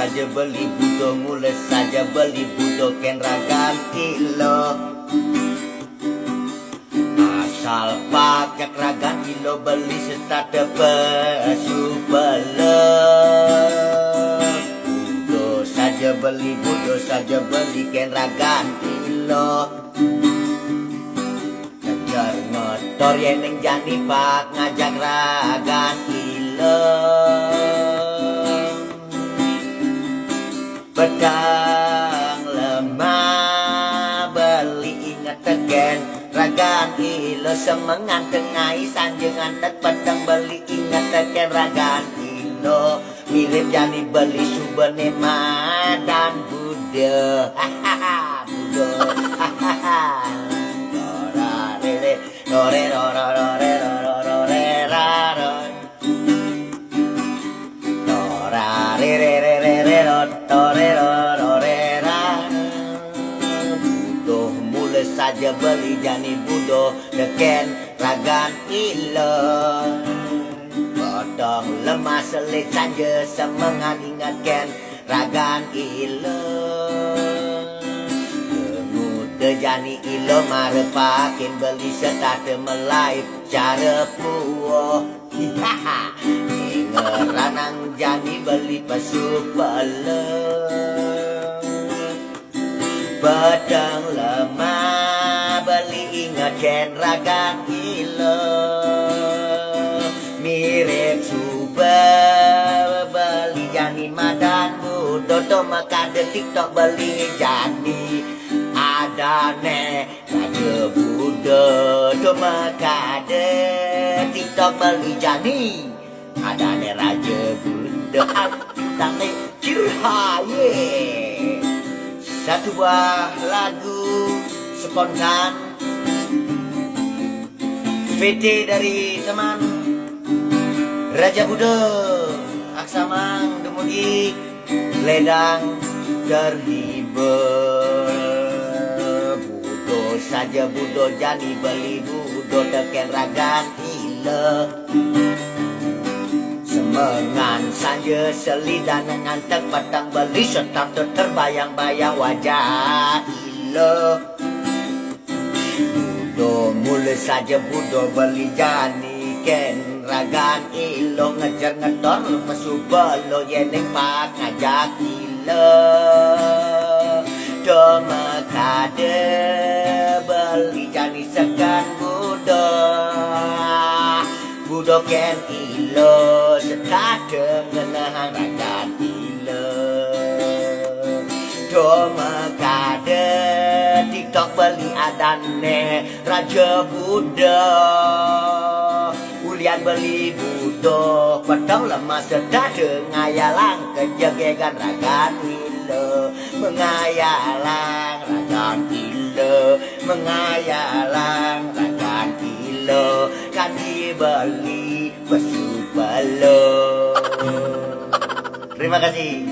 saja beli budo, mulai saja beli budo ken ragan kilo. Asal pakai ragan kilo beli setade pesu belum. Budo saja beli ken ragan kilo. Kejar motor yeneng jani pak ngajak ragan kilo. Pedang lemah beli ingat tegen ragan kilo. Semengan tengai sanjengan tek pedang beli ingat tegen ragan kilo. Mirip jani beli subene dan budo. Hahaha budo. Hahaha ora rere ore ora ore ore raro. Ora rere rere ore ore raro. Budo mulai saja beli jani budo deken ragan kilo. Bodong lemah selit sanja semengan ingatkan ragan ilo. Kemuda jani ilo marepakin beli setade melai cara puo. Hihaha ngeranang jani beli pesu pelem. Bodong lemah beli ingatkan ragan ilo. Mirip subah beli jani madan budo to makade TikTok beli jani adane raja budo to makade TikTok beli jani adane raja budo tane cirhaye. Satu buah lagu spontan VT dari teman Raja Budo, aksamang dumugi ledang terhibur. Budo saja budo jani beli budo teken ragan ilo. Semengan saja selidan ngantek patang beli setap terbayang-bayang wajah ilo. Budo mulai saja budo beli jani ken ragan ilo. Ngejar ngedor pesu belo yeneng pak ngajak ilo. Do mekade beli jani sekan budo. Budo ken ilo sekade ngenahang ragan ilo. Do mekade TikTok beli adane raja budo. Ulian beli budo pedang lemah sedade ngayalang kejegegan ragan ilo. Mengayalang ragan ilo. Mengayalang ragan ilo. Kan dibeli pesu belo. Terima kasih.